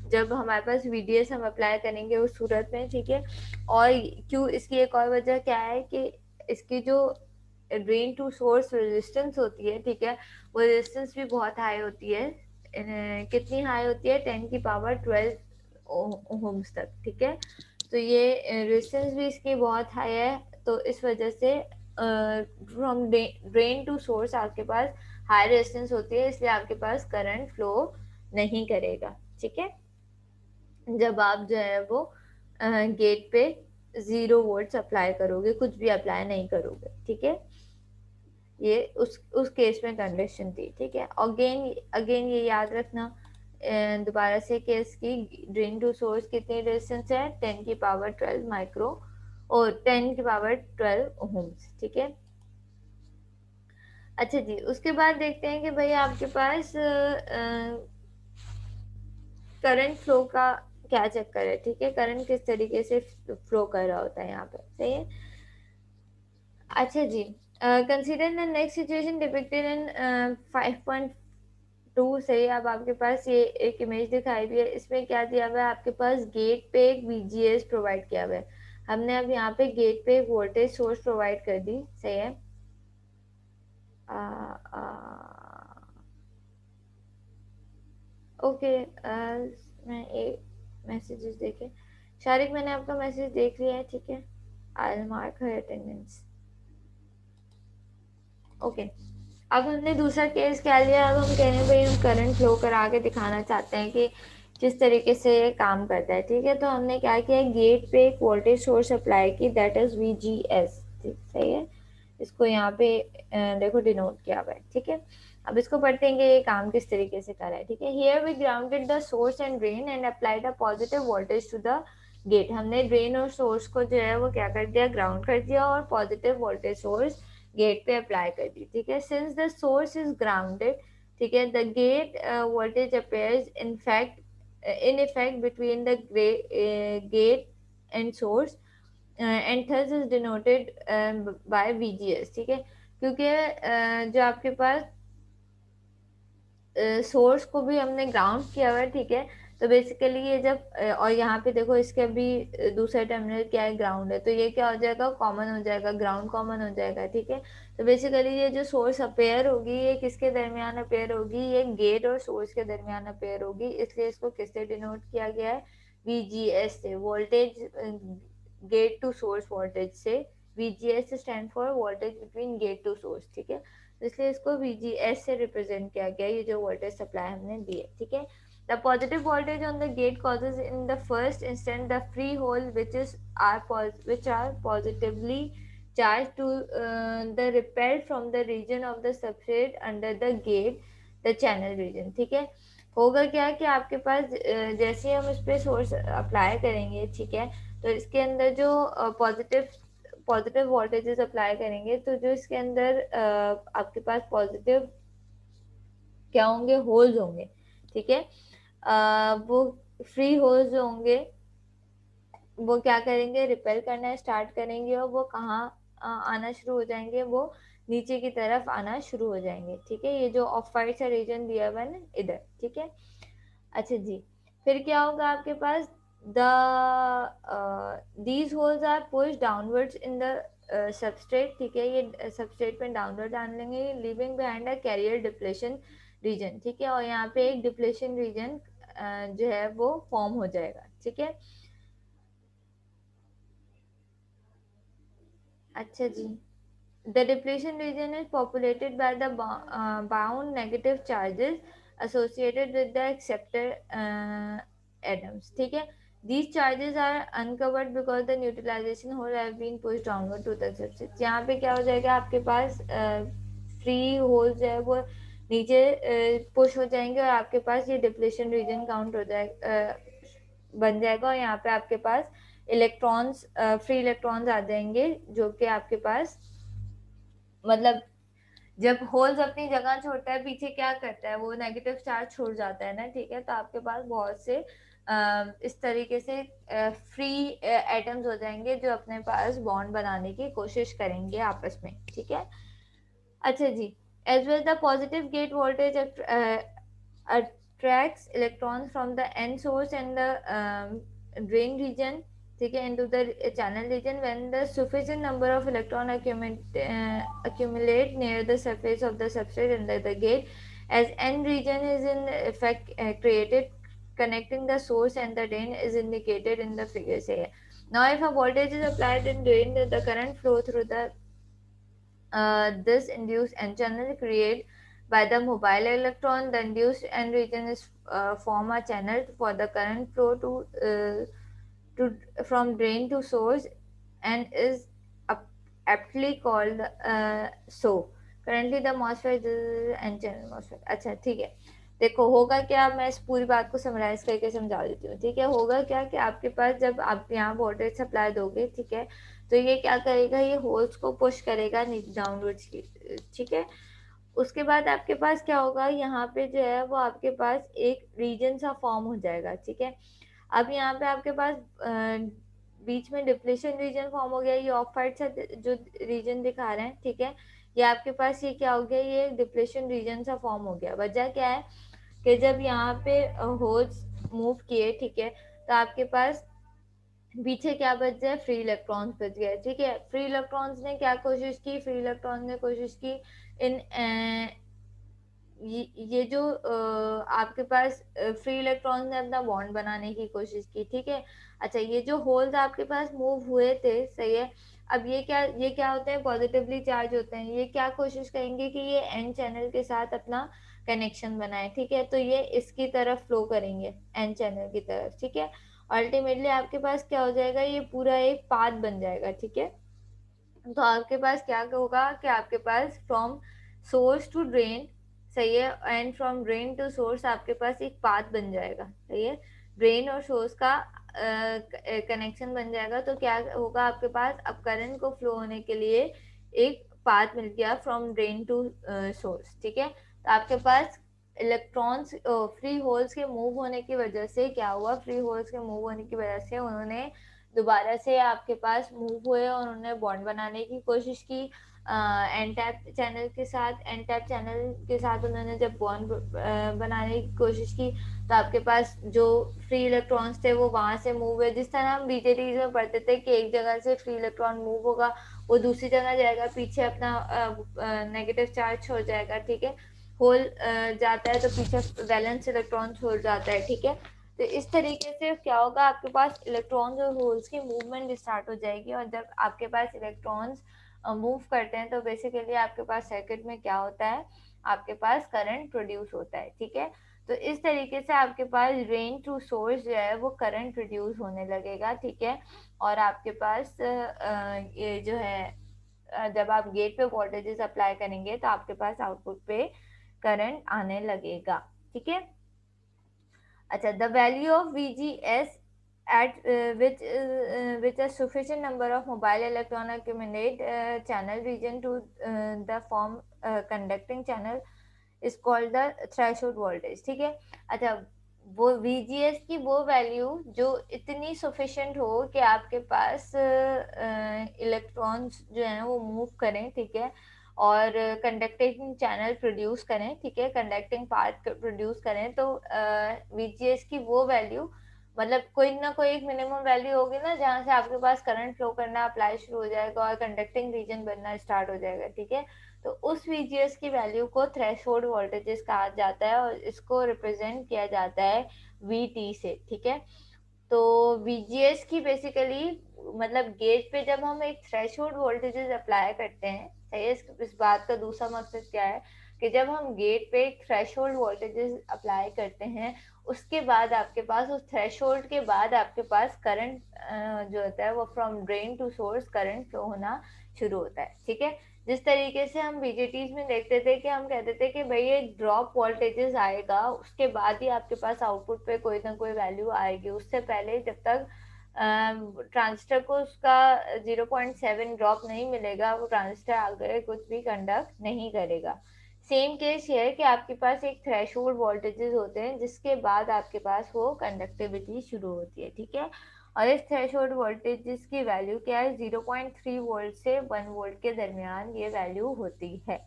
जब हमारे पास वीडीएस हम अप्लाई करेंगे उस सूरत में, ठीक है। और क्यों, इसकी एक और वजह क्या है कि इसकी जो ड्रेन टू सोर्स रेजिस्टेंस होती है, ठीक है, वो रेजिस्टेंस भी बहुत हाई होती है, कितनी हाई होती है, 10 की पावर 12 ओम्स तक, ठीक है। तो ये रेजिस्टेंस भी इसकी बहुत हाई है, तो इस वजह से फ्रॉम ड्रेन टू सोर्स आपके पास हाई रेजिस्टेंस होती है, इसलिए आपके पास करंट फ्लो नहीं करेगा, ठीक है, जब आप जो है वो गेट पे 0 वोल्ट्स अप्लाई करोगे, कुछ भी अप्लाई नहीं करोगे, ठीक है। ये उस केस में कंडीशन थी, ठीक है। अगेन अगेन ये याद रखना दोबारा से कि इसकी ड्रेन टू सोर्स कितनी रेजिस्टेंस है, 10 की पावर 12 माइक्रो और 10 की पावर 12 ओम्स, ठीक है। अच्छा जी, उसके बाद देखते हैं कि भाई आपके पास करंट फ्लो का क्या चक्कर है, ठीक है, करंट किस तरीके से फ्लो कर रहा होता है यहाँ पे, सही है। अच्छा जी, consider the next situation depicted in 5.2, सही। अब आपके पास ये एक इमेज दिखाई भी है, इसमें क्या दिया हुआ है, आपके पास गेट पे एक VGS प्रोवाइड किया हुआ है, हमने अब यहाँ पे गेट पे एक वोल्टेज सोर्स प्रोवाइड कर दी, सही है। ओके, मैं एक मैसेजेस देखे, शारिक मैंने आपका मैसेज देख लिया है, ठीक है, I will mark her attendance, okay. अब हमने दूसरा केस क्या लिया, अब हम कह रहे हैं भाई हम करंट फ्लो करा के दिखाना चाहते हैं कि किस तरीके से ये काम करता है, ठीक है। तो हमने क्या किया, गेट पे एक वोल्टेज सोर्स अप्लाई की, दैट इज VGS, ठीक, सही है। इसको यहाँ पे देखो डिनोट किया हुआ है, ठीक है। अब इसको पढ़ते हैं कि ये काम किस तरीके से कर रहा है, ठीक है। Here we grounded the source and drain and applied a positive voltage to the gate, हमने ड्रेन और सोर्स को जो है वो क्या कर दिया, ग्राउंड कर दिया, और पॉजिटिव वोल्टेज सोर्स गेट पे अप्लाई कर दी, ठीक है। Since the source is grounded, ठीक है, the gate voltage appears in effect between the gate and source, and thus is denoted by VGS, ठीक है। क्योंकि जो आपके पास सोर्स को भी हमने ग्राउंड किया हुआ है, ठीक है। तो बेसिकली ये जब और यहाँ पे देखो इसके भी दूसरा टर्मिनल क्या है, ग्राउंड है, तो ये क्या हो जाएगा, कॉमन हो जाएगा, ग्राउंड कॉमन हो जाएगा, ठीक है। तो बेसिकली ये जो सोर्स अपेयर होगी ये किसके दरमियान अपेयर होगी, ये गेट और सोर्स के दरमियान अपेयर होगी, इसलिए इसको किससे डिनोट किया गया है, VGS से, voltage gate to source voltage से। VGS stand for voltage between gate to source, ठीक है। इसलिए इसको VGS से रिप्रेजेंट किया गया, ये जो वोल्टेज सप्लाई हमने दी है, ठीक है। The positive voltage on the gate causes in the first instant the free hole which are positively charged to the repelled from the region of the substrate under the gate, the channel region, ठीक है। होगा क्या कि आपके पास जैसे ही हम इस पे सोर्स अप्लाई करेंगे, ठीक है, तो इसके अंदर जो पॉजिटिव वोल्टेजेस अप्लाई करेंगे, तो जो इसके अंदर आपके पास पॉजिटिव क्या होंगे, होल्स होंगे, ठीक है। वो फ्री होल्स जो होंगे वो क्या करेंगे, रिपेल करना स्टार्ट करेंगे, और वो कहाँ आना शुरू हो जाएंगे, वो नीचे की तरफ आना शुरू हो जाएंगे, ठीक है। ये जो ऑफ वाइट सा रीजन दिया हुआ है ना इधर, ठीक है। अच्छा जी, फिर क्या होगा आपके पास, the these holes are push downwards in the substrate, ठीक है, ये सबस्ट्रेट पे डाउनवर्ड डाल लेंगे, living behind a carrier depletion region, ठीक है। और यहाँ पे एक डिप्लेशन रीजन जो है वो फॉर्म हो जाएगा, ठीक है। अच्छा जी, the depletion region is populated by the bound negative charges associated with the acceptor atoms, ठीक है। These charges are uncovered because the neutralization hole have been pushed downward to the substrate। यहाँ पे क्या हो जाएगा, आपके पास फ्री होल जो है वो नीचे पुश हो जाएंगे, और आपके पास ये डिप्लेशन रीजन काउंट हो जाएगा, बन जाएगा, और यहाँ पे आपके पास इलेक्ट्रॉन्स, फ्री इलेक्ट्रॉन्स आ जाएंगे, जो कि आपके पास मतलब जब होल्स अपनी जगह छोड़ता है पीछे क्या करता है, वो नेगेटिव चार्ज छोड़ जाता है ना, ठीक है। तो आपके पास बहुत से इस तरीके से फ्री एटम्स हो जाएंगे जो अपने पास बॉन्ड बनाने की कोशिश करेंगे आपस में, ठीक है। अच्छा जी, as well the positive gate voltage attracts electrons from the end source and the drain region, ठीक है, into the channel region when the sufficient number of electron accumulate near the surface of the substrate under the gate, as end region is in effect created connecting the source and the drain is indicated in the figure say. Now if a voltage is applied in drain, the current flow through the this induced n channel created by the mobile electron. The induced n region is form a channel for the current flow to from drain to source and is aptly called so. Currently the MOSFET is n channel MOSFET. अच्छा ठीक है, देखो होगा क्या, मैं इस पूरी बात को समराइज करके समझा देती हूँ, ठीक है। होगा क्या कि आपके पास जब आप यहाँ वोल्टेज सप्लाई दोगे, ठीक है, तो ये क्या करेगा, ये होल्स को पुश करेगा डाउनवर्ड्स की, ठीक है। उसके बाद आपके पास क्या होगा, यहाँ पे जो है वो आपके पास एक रीजन सा फॉर्म हो जाएगा, ठीक है। अब यहाँ पे आपके पास बीच में डिप्लेशन रीजन फॉर्म हो गया, ये ऑफ वाइट सा जो रीजन दिखा रहे हैं, ठीक है, ये आपके पास ये क्या हो गया, ये डिप्लेशन रीजन सा फॉर्म हो गया। वजह क्या है कि जब यहाँ पे होल्स मूव किए, ठीक है, तो आपके पास पीछे क्या बच जाए, फ्री इलेक्ट्रॉन्स बच गए, ठीक है। फ्री इलेक्ट्रॉन्स ने क्या कोशिश की, फ्री इलेक्ट्रॉन ने कोशिश की इन ये जो आपके पास फ्री इलेक्ट्रॉन्स ने अपना बॉन्ड बनाने की कोशिश की, ठीक है। अच्छा, ये जो होल्स आपके पास मूव हुए थे, सही है, अब ये क्या होते हैं, पॉजिटिवली चार्ज होते हैं, ये क्या कोशिश करेंगे कि ये एन चैनल के साथ अपना कनेक्शन बनाए, ठीक है। तो ये इसकी तरफ फ्लो करेंगे, एन चैनल की तरफ, ठीक है। अल्टीमेटली आपके पास क्या हो जाएगा, ये पूरा एक पाथ बन जाएगा, ठीक है। तो आपके पास क्या होगा कि आपके पास फ्रॉम सोर्स टू ड्रेन, सही है, and from drain to source आपके पास एक पाथ बन जाएगा, सही है। ड्रेन और सोर्स का कनेक्शन बन जाएगा, तो क्या होगा आपके पास, अब करंट को फ्लो होने के लिए एक पाथ मिल गया फ्रॉम ड्रेन टू सोर्स, ठीक है। तो आपके पास इलेक्ट्रॉन्स फ्री होल्स के मूव होने की वजह से क्या हुआ, फ्री होल्स के मूव होने की वजह से उन्होंने दोबारा से आपके पास मूव हुए और उन्होंने बॉन्ड बनाने की कोशिश की एन टैप चैनल के साथ। एन टैप चैनल के साथ उन्होंने जब बॉन्ड बनाने की कोशिश की तो आपके पास जो फ्री इलेक्ट्रॉन्स थे वो वहां से मूव हुए। जिस तरह हम बीजेटीज में पढ़ते थे कि एक जगह से फ्री इलेक्ट्रॉन मूव होगा, वो दूसरी जगह जाएगा, पीछे अपना नेगेटिव चार्ज छोड़ जाएगा, ठीक है। होल जाता है तो पीछे वैलेंस इलेक्ट्रॉन छोड़ जाता है, ठीक है। तो इस तरीके से क्या होगा, आपके पास इलेक्ट्रॉन्स और होल्स की मूवमेंट स्टार्ट हो जाएगी। और जब आपके पास इलेक्ट्रॉन्स मूव करते हैं तो बेसिकली आपके पास सर्किट में क्या होता है, आपके पास करंट प्रोड्यूस होता है, ठीक है। तो इस तरीके से आपके पास ड्रेन टू सोर्स जो है वो करंट प्रोड्यूस होने लगेगा, ठीक है। और आपके पास ये जो है जब आप गेट पे वोल्टेजेस अप्लाई करेंगे तो आपके पास आउटपुट पे करंट आने लगेगा, ठीक है। अच्छा, the value of VGS at which a sufficient number of mobile electron accumulate channel region to the form conducting channel is called the threshold voltage, ठीक है। अच्छा, वो VGS की वो वैल्यू जो इतनी सफिशिएंट हो कि आपके पास इलेक्ट्रॉन्स जो है वो मूव करें, ठीक है, और कंडक्टिंग चैनल प्रोड्यूस करें, ठीक है, कंडक्टिंग पार्ट प्रोड्यूस करें। तो VGS की वो वैल्यू मतलब कोई ना कोई एक मिनिमम वैल्यू होगी ना जहाँ से आपके पास करंट फ्लो करना अप्लाई शुरू हो जाएगा और कंडक्टिंग रीजन बनना स्टार्ट हो जाएगा, ठीक है। तो उस VGS की वैल्यू को थ्रेशोल्ड वोल्टेजेस कहा जाता है और इसको रिप्रेजेंट किया जाता है VT से, ठीक है। तो VGS की बेसिकली मतलब गेट पे जब हम एक थ्रेशोल्ड वोल्टेजेस अप्लाई करते हैं, सही है। इस बात का दूसरा मकसद क्या है कि जब हम गेट पे एक थ्रेशोल्ड वोल्टेजेस अप्लाई करते हैं, उसके बाद आपके पास उस थ्रेशोल्ड के बाद आपके पास करंट जो होता है वो from drain to source current flow होना शुरू होता है, ठीक है। जिस तरीके से हम बीजेटीज में देखते थे कि हम कहते थे कि भाई ये ड्रॉप वोल्टेजेस आएगा, उसके बाद ही आपके पास आउटपुट पे कोई ना कोई वैल्यू आएगी। उससे पहले जब तक ट्रांजिस्टर को उसका 0.7 ड्रॉप नहीं मिलेगा, वो ट्रांजिस्टर आगे कुछ भी कंडक्ट नहीं करेगा। सेम केस ये है कि आपके पास एक थ्रेशोल्ड वोल्टेजेस होते हैं जिसके बाद आपके पास वो कंडक्टिविटी शुरू होती है, ठीक है। और इस थ्रेशोल्ड वोल्टेज की वैल्यू क्या है, 0.3 वोल्ट से 1 वोल्ट के दरमियान ये वैल्यू होती है,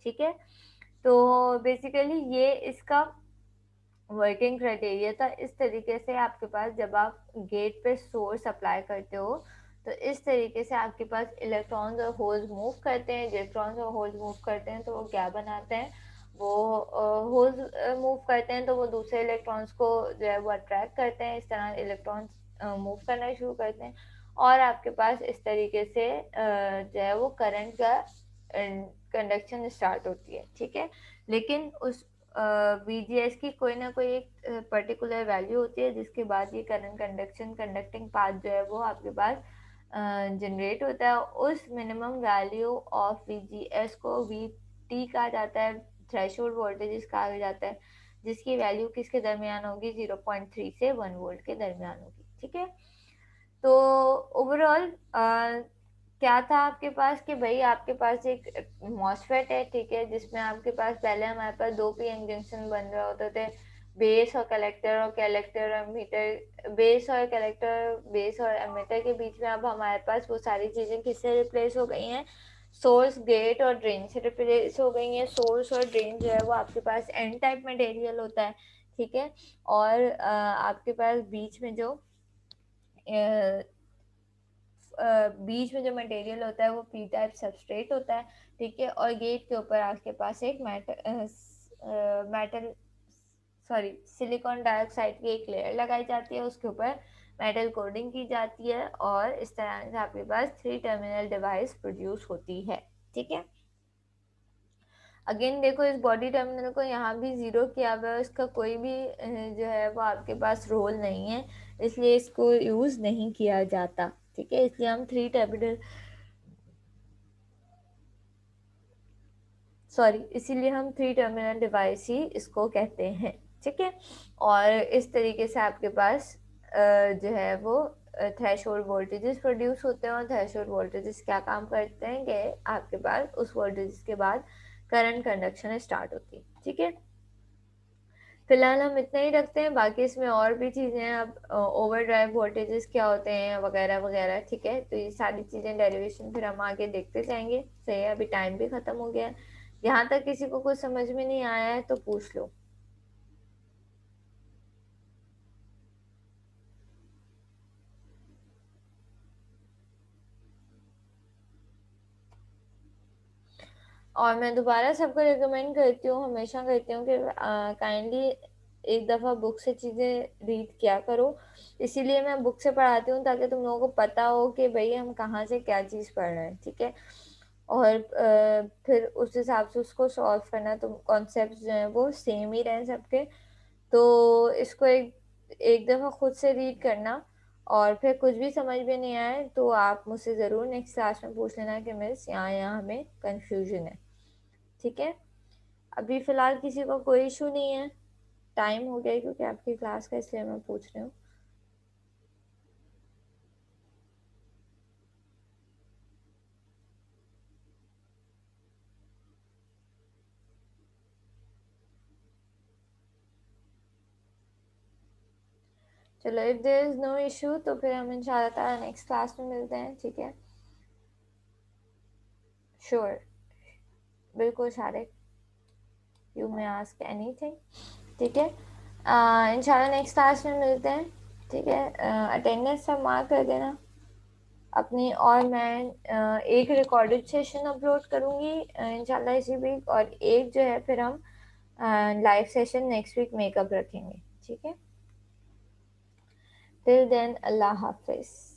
ठीक है। तो बेसिकली ये इसका वर्किंग क्राइटेरिया था। इस तरीके से आपके पास जब आप गेट पे सोर्स अप्लाई करते हो तो इस तरीके से आपके पास इलेक्ट्रॉन्स और होल्स मूव करते हैं। इलेक्ट्रॉन्स और होल्स मूव करते हैं तो वो क्या बनाते हैं, वो होल्स मूव करते हैं तो वो दूसरे इलेक्ट्रॉन्स को जो है वो अट्रैक्ट करते हैं। इस तरह इलेक्ट्रॉन्स मूव करना शुरू करते हैं और आपके पास इस तरीके से जो है वो करंट का कंडक्शन स्टार्ट होती है, ठीक है। लेकिन उस VGS की कोई ना कोई एक पर्टिकुलर वैल्यू होती है जिसके बाद ये करंट कंडक्शन कंडक्टिंग पाथ जो है वो आपके पास जनरेट होता है। उस मिनिमम वैल्यू ऑफ VGS को VT कहा जाता है, थ्रेशोल्ड वोल्टेज कहा जाता है, जिसकी वैल्यू किसके दरमियान होगी, 0.3 से 1 वोल्ट के दरमियान होगी, ठीक है। तो ओवरऑल क्या था आपके पास कि भाई आपके पास एक मॉसफेट है, ठीक है, जिसमें आपके पास पहले हमारे पास 2 पीएन जंक्शन बन रहे होते थे, बेस और कलेक्टर और कलेक्टर एमीटर, बेस और एमीटर के बीच में। अब हमारे पास वो सारी चीजें किससे रिप्लेस हो गई हैं, सोर्स गेट और ड्रेन से रिप्लेस हो गई हैं। सोर्स और ड्रेन जो है वो आपके पास एन टाइप मटेरियल होता है, ठीक है। और आपके पास बीच में जो मटेरियल होता है वो पी टाइप सबस्ट्रेट होता है, ठीक है। और गेट के ऊपर आपके पास एक मेटल सॉरी सिलिकॉन डाइऑक्साइड की एक लेयर लगाई जाती है, उसके ऊपर मेटल कोडिंग की जाती है और इस तरह से आपके पास 3 टर्मिनल डिवाइस प्रोड्यूस होती है, ठीक है। अगेन देखो, इस बॉडी टर्मिनल को यहाँ भी जीरो किया हुआ है, इसका कोई भी जो है वो आपके पास रोल नहीं है, इसलिए इसको यूज नहीं किया जाता, ठीक है। इसलिए हम 3 टर्मिनल इसीलिए हम 3 टर्मिनल डिवाइस ही इसको कहते हैं, ठीक है। और इस तरीके से आपके पास जो है वो थ्रेशोल्ड वोल्टेजेस प्रोड्यूस होते हैं, और थ्रेशोल्ड वोल्टेजेस क्या काम करते हैं कि आपके पास उस वोल्टेजेस के बाद करंट कंडक्शन स्टार्ट होती है। ठीक है, फिलहाल हम इतना ही रखते हैं, बाकी इसमें और भी चीज़ें हैं, अब ओवर ड्राइव वोल्टेजेस क्या होते हैं वगैरह वगैरह। ठीक है, तो ये सारी चीज़ें डेरिवेशन फिर हम आगे देखते जाएंगे। सही है, अभी टाइम भी ख़त्म हो गया है। यहाँ तक किसी को कुछ समझ में नहीं आया है तो पूछ लो। और मैं दोबारा सबको रिकमेंड करती हूँ, हमेशा करती हूँ कि काइंडली एक दफ़ा बुक से चीज़ें रीड किया करो। इसीलिए मैं बुक से पढ़ाती हूँ ताकि तुम लोगों को पता हो कि भाई हम कहाँ से क्या चीज़ पढ़ रहे हैं। ठीक है, और फिर उस हिसाब से उसको सॉल्व करना, तो कॉन्सेप्ट जो हैं वो सेम ही रहें सबके। तो इसको एक एक दफ़ा खुद से रीड करना, और फिर कुछ भी समझ में नहीं आए तो आप मुझसे ज़रूर नेक्स्ट क्लास में पूछ लेना कि मिस यहाँ यहाँ हमें कन्फ्यूजन है। ठीक है, अभी फ़िलहाल किसी को कोई इशू नहीं है, टाइम हो गया है क्योंकि आपकी क्लास का, इसलिए मैं पूछ रही हूँ। चलो, if there is no issue तो फिर हम इंशाल्लाह ताला नेक्स्ट क्लास में मिलते हैं। ठीक है, श्योर, बिल्कुल Shariq, you may ask anything. ठीक है, इंशाल्लाह नेक्स्ट क्लास में मिलते हैं। ठीक है, अटेंडेंस सब मार्क कर देना अपनी, और मैं एक रिकॉर्डेड सेशन अपलोड करूँगी इंशाल्लाह इसी वीक, और एक जो है फिर हम live session next week makeup रखेंगे। ठीक है, टिल देन अल्लाह हाफिज़।